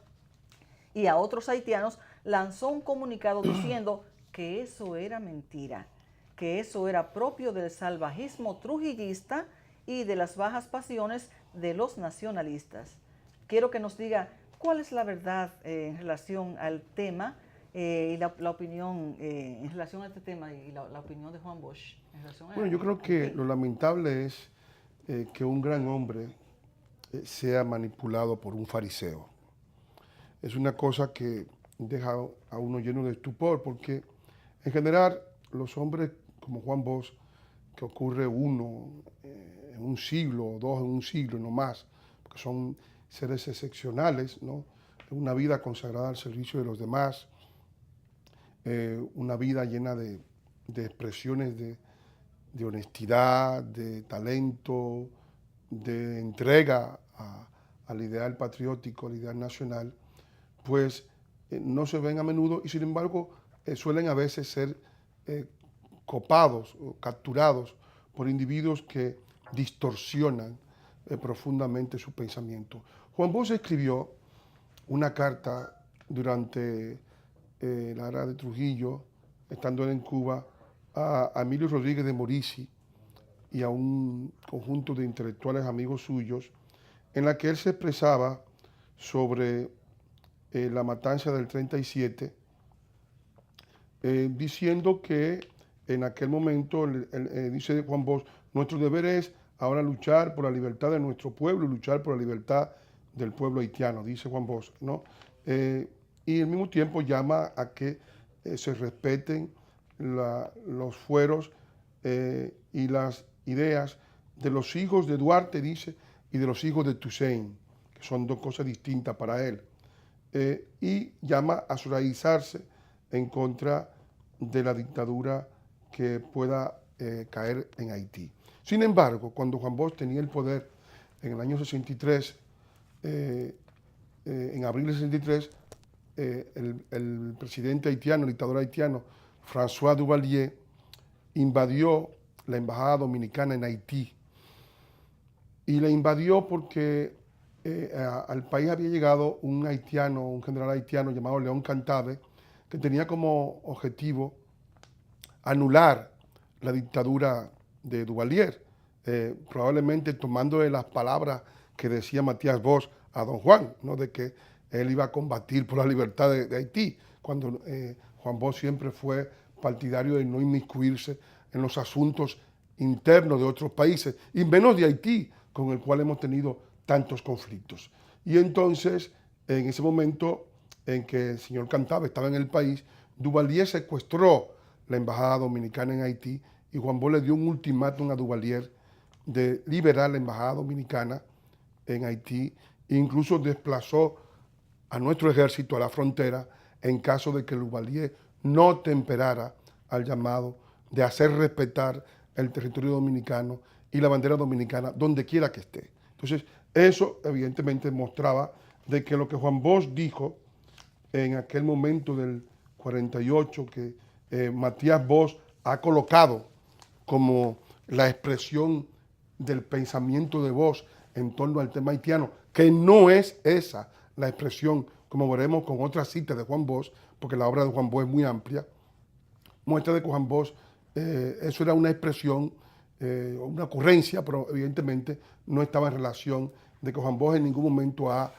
y a otros haitianos, lanzó un comunicado diciendo que eso era mentira, que eso era propio del salvajismo trujillista y de las bajas pasiones de los nacionalistas. Quiero que nos diga cuál es la verdad en relación al tema y la opinión en relación a este tema y la opinión de Juan Bosch. Bueno, yo creo que lo lamentable es que un gran hombre sea manipulado por un fariseo. Es una cosa que deja a uno lleno de estupor, porque en general los hombres como Juan Bosch, que ocurre uno en un siglo o dos en un siglo, no más, porque son seres excepcionales, ¿no? Una vida consagrada al servicio de los demás, una vida llena de expresiones de honestidad, de talento, de entrega al ideal patriótico, al ideal nacional, pues no se ven a menudo y sin embargo suelen a veces ser copados o capturados por individuos que distorsionan profundamente su pensamiento. Juan Bosch escribió una carta durante la era de Trujillo, estando él en Cuba, a Emilio Rodríguez de Morici y a un conjunto de intelectuales amigos suyos, en la que él se expresaba sobre la matanza del 37, diciendo que en aquel momento, dice Juan Bosch, nuestro deber es ahora luchar por la libertad de nuestro pueblo y luchar por la libertad del pueblo haitiano, dice Juan Bosch, ¿no? Y al mismo tiempo llama a que se respeten los fueros y las ideas de los hijos de Duarte, dice, y de los hijos de Toussaint, que son dos cosas distintas para él. Y llama a solidarizarse en contra de la dictadura que pueda caer en Haití. Sin embargo, cuando Juan Bosch tenía el poder en el año 63, en abril del 63, el presidente haitiano, el dictador haitiano, François Duvalier, invadió la embajada dominicana en Haití. Y la invadió porque al país había llegado un haitiano, un general haitiano llamado León Cantave, que tenía como objetivo anular la dictadura de Duvalier, probablemente tomando de las palabras que decía Matías Bosch a don Juan, ¿no? De que él iba a combatir por la libertad de Haití, cuando Juan Bosch siempre fue partidario de no inmiscuirse en los asuntos internos de otros países, y menos de Haití, con el cual hemos tenido tantos conflictos. Y entonces, en ese momento en que el señor Cantave estaba en el país, Duvalier secuestró la embajada dominicana en Haití y Juan Bosch le dio un ultimátum a Duvalier de liberar la embajada dominicana en Haití e incluso desplazó a nuestro ejército a la frontera en caso de que Duvalier no temperara al llamado de hacer respetar el territorio dominicano y la bandera dominicana donde quiera que esté. Entonces, eso evidentemente mostraba de que lo que Juan Bosch dijo en aquel momento del 48, que Matías Bosch ha colocado como la expresión del pensamiento de Bosch en torno al tema haitiano, que no es esa la expresión, como veremos con otras citas de Juan Bosch, porque la obra de Juan Bosch es muy amplia, muestra de que Juan Bosch, eso era una expresión, una ocurrencia, pero evidentemente no estaba en relación de que Juan Bosch en ningún momento ha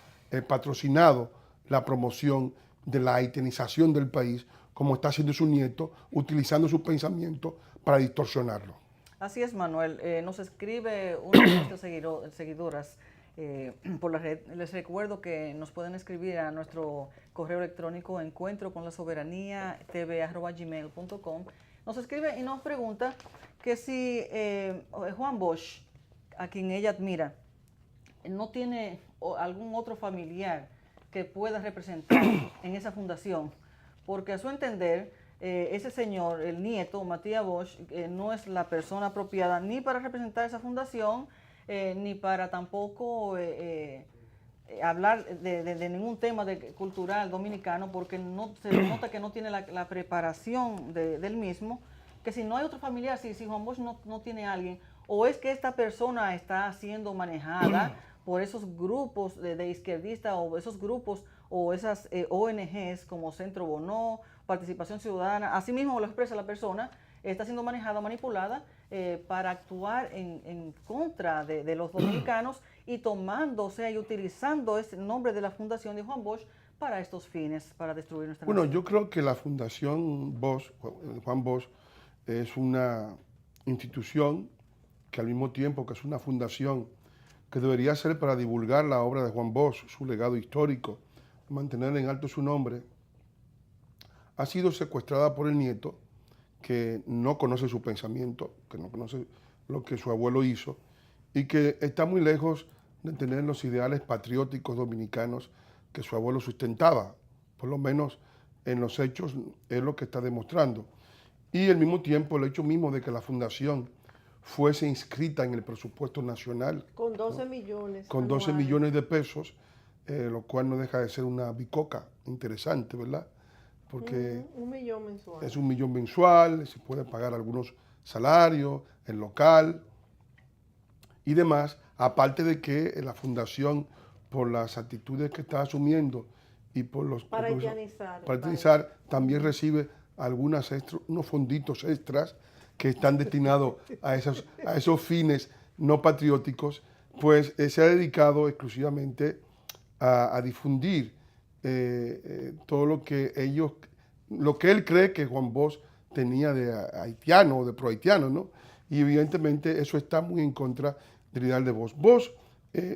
patrocinado la promoción de la haitianización del país, como está haciendo su nieto, utilizando su pensamiento para distorsionarlo. Así es, Manuel. Nos escribe una de nuestras seguidoras por la red. Les recuerdo que nos pueden escribir a nuestro correo electrónico encuentroconlasoberanía@gmail.com. Nos escribe y nos pregunta que si Juan Bosch, a quien ella admira, no tiene algún otro familiar que pueda representar en esa fundación, porque a su entender, ese señor, el nieto, Matías Bosch, no es la persona apropiada ni para representar esa fundación, ni para tampoco hablar de ningún tema cultural dominicano, porque no se nota que no tiene la preparación del mismo, que si no hay otro familiar, si Juan Bosch no tiene alguien, o es que esta persona está siendo manejada por esos grupos de izquierdistas o esos grupos o esas ONGs como Centro Bonó, Participación Ciudadana, así mismo lo expresa la persona, está siendo manejada, manipulada para actuar en contra de los dominicanos y tomando, o sea, y utilizando ese nombre de la fundación de Juan Bosch para estos fines, para destruir nuestra nación. Yo creo que la Fundación Bosch, Juan Bosch, es una institución que al mismo tiempo que es una fundación que debería ser para divulgar la obra de Juan Bosch, su legado histórico, mantener en alto su nombre, ha sido secuestrada por el nieto, que no conoce su pensamiento, que no conoce lo que su abuelo hizo, y que está muy lejos de tener los ideales patrióticos dominicanos que su abuelo sustentaba, por lo menos en los hechos es lo que está demostrando. Y al mismo tiempo, el hecho mismo de que la fundación fuese inscrita en el presupuesto nacional. Con 12 millones. Con 12 anuales. millones de pesos, lo cual no deja de ser una bicoca interesante, ¿verdad? Porque 1 millón mensual. es 1 millón mensual, se puede pagar algunos salarios, el local y demás, aparte de que la fundación, por las actitudes que está asumiendo y por los... Para por los- haitianizar. para haitianizar, también recibe unos fonditos extras que están destinados a esos fines no patrióticos, pues se ha dedicado exclusivamente a difundir todo lo que él cree que Juan Bosch tenía de haitiano o de prohaitiano, ¿no? Y evidentemente eso está muy en contra del ideal de Bosch. Bosch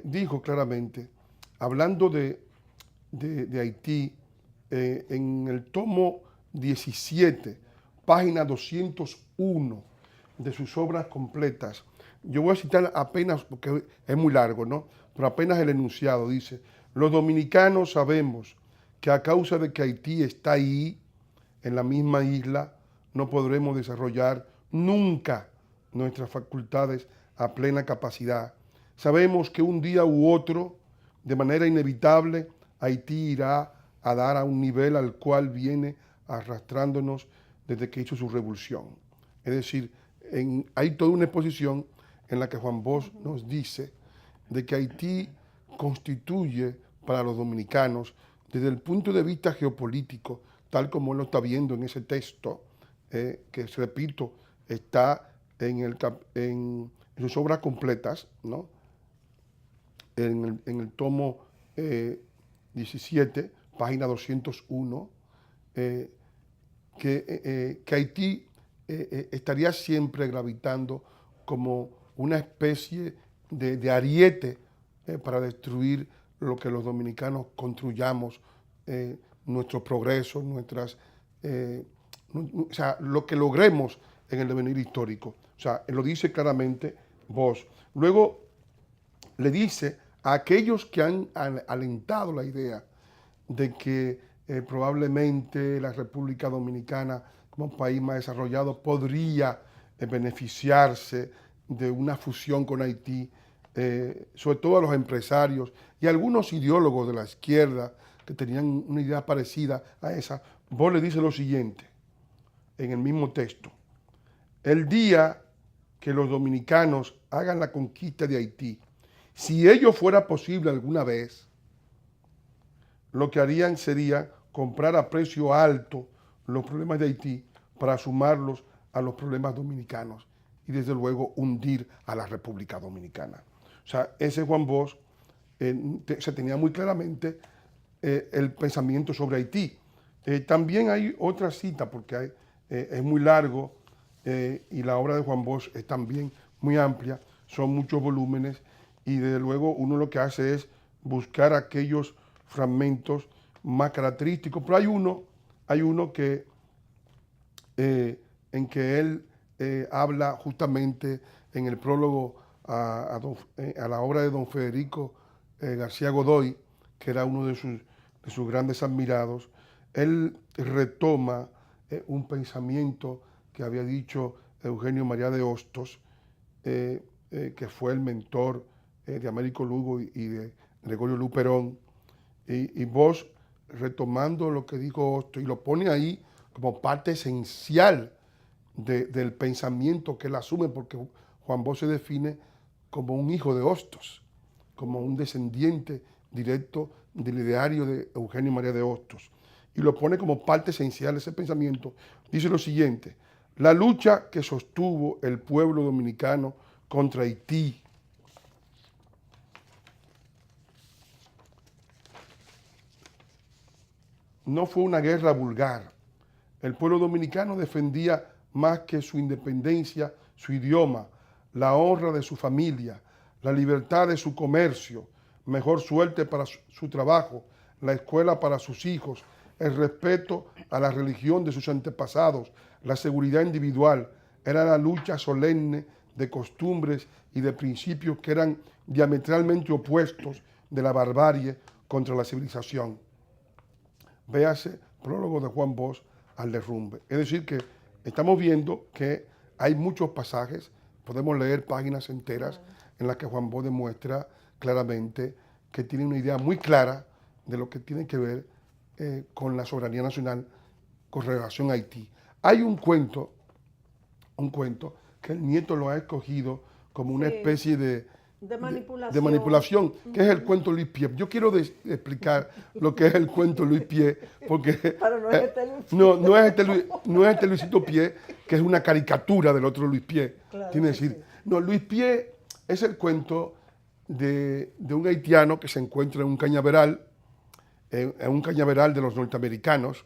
dijo claramente, hablando de Haití, en el tomo 17, página 201 de sus obras completas. Yo voy a citar apenas, porque es muy largo, ¿no? Pero apenas el enunciado dice: los dominicanos sabemos que a causa de que Haití está ahí, en la misma isla, no podremos desarrollar nunca nuestras facultades a plena capacidad. Sabemos que un día u otro, de manera inevitable, Haití irá a dar a un nivel al cual viene arrastrándonos desde que hizo su revolución. Es decir, hay toda una exposición en la que Juan Bosch nos dice de que Haití constituye para los dominicanos, desde el punto de vista geopolítico, tal como él lo está viendo en ese texto, que, repito, está en sus obras completas, ¿no? En el tomo 17, página 201, que Haití estaría siempre gravitando como una especie de ariete para destruir lo que los dominicanos construyamos, nuestro progreso, o sea, lo que logremos en el devenir histórico. O sea, lo dice claramente Bosch. Luego le dice a aquellos que han alentado la idea de que probablemente la República Dominicana, como país más desarrollado, podría beneficiarse de una fusión con Haití, sobre todo a los empresarios y a algunos ideólogos de la izquierda que tenían una idea parecida a esa. Bosch le dice lo siguiente, en el mismo texto: el día que los dominicanos hagan la conquista de Haití, si ello fuera posible alguna vez, lo que harían sería comprar a precio alto los problemas de Haití para sumarlos a los problemas dominicanos y desde luego hundir a la República Dominicana. O sea, ese Juan Bosch se tenía muy claramente el pensamiento sobre Haití. También hay otra cita, porque es muy largo y la obra de Juan Bosch es también muy amplia, son muchos volúmenes y desde luego uno lo que hace es buscar aquellos fragmentos más característicos, pero hay uno que, en que él habla justamente en el prólogo a la obra de don Federico García Godoy, que era uno de sus grandes admirados. Él retoma un pensamiento que había dicho Eugenio María de Hostos, que fue el mentor de Américo Lugo y de Gregorio Luperón, y Bosch, retomando lo que dijo Hostos, y lo pone ahí como parte esencial del pensamiento que él asume, porque Juan Bosch se define como un hijo de Hostos, como un descendiente directo del ideario de Eugenio María de Hostos, y lo pone como parte esencial de ese pensamiento. Dice lo siguiente: la lucha que sostuvo el pueblo dominicano contra Haití no fue una guerra vulgar. El pueblo dominicano defendía más que su independencia, su idioma, la honra de su familia, la libertad de su comercio, mejor suerte para su trabajo, la escuela para sus hijos, el respeto a la religión de sus antepasados, la seguridad individual. Era la lucha solemne de costumbres y de principios que eran diametralmente opuestos de la barbarie contra la civilización. Véase prólogo de Juan Bosch al derrumbe. Es decir, que estamos viendo que hay muchos pasajes, podemos leer páginas enteras en las que Juan Bosch demuestra claramente que tiene una idea muy clara de lo que tiene que ver con la soberanía nacional con relación a Haití. Hay un cuento que el nieto lo ha escogido como una especie de manipulación, que es el cuento Luis Pie. Yo quiero explicar lo que es el cuento Luis Pie, porque no es este Luisito Pie, que es una caricatura del otro Luis Pie. Claro, Tiene decir, sí. no, Luis Pie es el cuento de un haitiano que se encuentra en un cañaveral de los norteamericanos,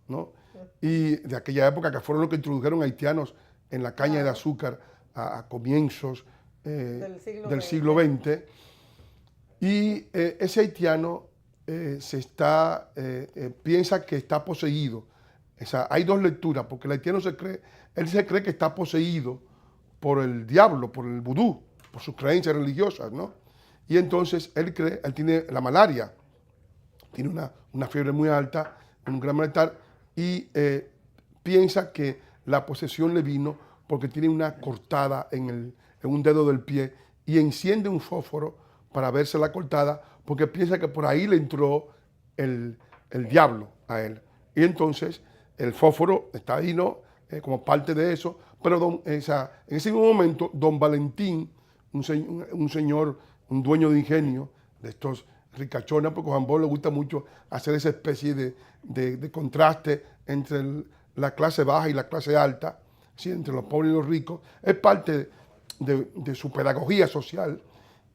¿no? Y de aquella época, que fueron los que introdujeron haitianos en la caña de azúcar a comienzos del siglo XX. Y ese haitiano piensa que está poseído. O sea, hay dos lecturas, porque el haitiano se cree que está poseído por el diablo, por el vudú, por sus creencias religiosas, ¿no? Y entonces él tiene la malaria, tiene una fiebre muy alta, un gran malestar, y piensa que la posesión le vino porque tiene una cortada en un dedo del pie y enciende un fósforo para verse la cortada porque piensa que por ahí le entró el diablo a él. Y entonces el fósforo está ahí, ¿no? Como parte de eso, pero en ese mismo momento, don Valentín, un señor, un dueño de ingenio, de estos ricachones, porque a Juan Bosch le gusta mucho hacer esa especie de contraste entre la clase baja y la clase alta, ¿sí? Entre los pobres y los ricos, es parte de su pedagogía social.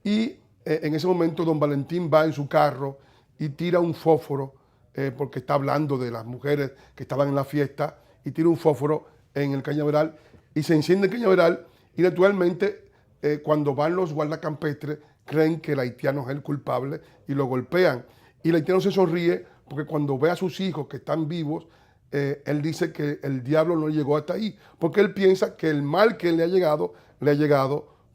Y en ese momento don Valentín va en su carro y tira un fósforo, porque está hablando de las mujeres que estaban en la fiesta, y tira un fósforo en el cañaveral y se enciende el cañaveral, y naturalmente cuando van los guardacampestres creen que el haitiano es el culpable y lo golpean. Y el haitiano se sonríe porque cuando ve a sus hijos que están vivos, él dice que el diablo no llegó hasta ahí, porque él piensa que el mal que le ha llegado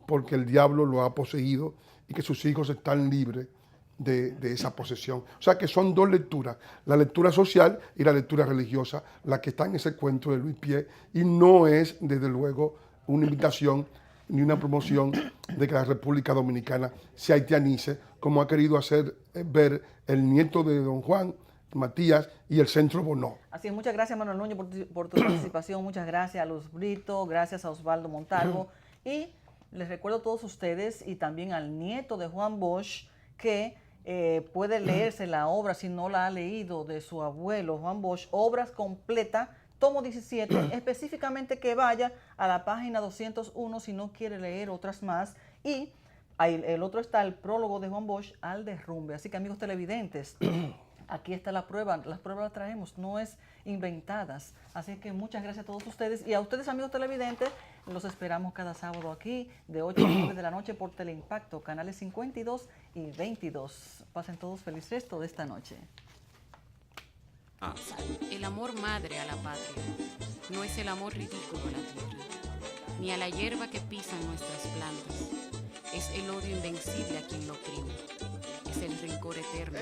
porque el diablo lo ha poseído y que sus hijos están libres de esa posesión. O sea que son dos lecturas, la lectura social y la lectura religiosa, la que está en ese cuento de Luis Pie, y no es, desde luego, una invitación ni una promoción de que la República Dominicana se haitianice, como ha querido hacer ver el nieto de don Juan, Matías, y el Centro Bonó. Así es, muchas gracias Manuel Núñez por tu participación, muchas gracias a Luz Brito, gracias a Osvaldo Montalvo, y les recuerdo a todos ustedes y también al nieto de Juan Bosch que puede leerse la obra, si no la ha leído, de su abuelo Juan Bosch, Obras Completas, tomo 17, específicamente que vaya a la página 201 si no quiere leer otras más, y ahí, el otro está el prólogo de Juan Bosch al derrumbe. Así que amigos televidentes, Aquí está la prueba, las pruebas las traemos, no es inventadas. Así que muchas gracias a todos ustedes y a ustedes, amigos televidentes, los esperamos cada sábado aquí de 8 a 9 de la noche por Teleimpacto, canales 52 y 22. Pasen todos feliz resto de esta noche. El amor madre a la patria no es el amor ridículo a la tierra, ni a la hierba que pisan nuestras plantas. Es el odio invencible a quien lo oprime. Es el rencor eterno.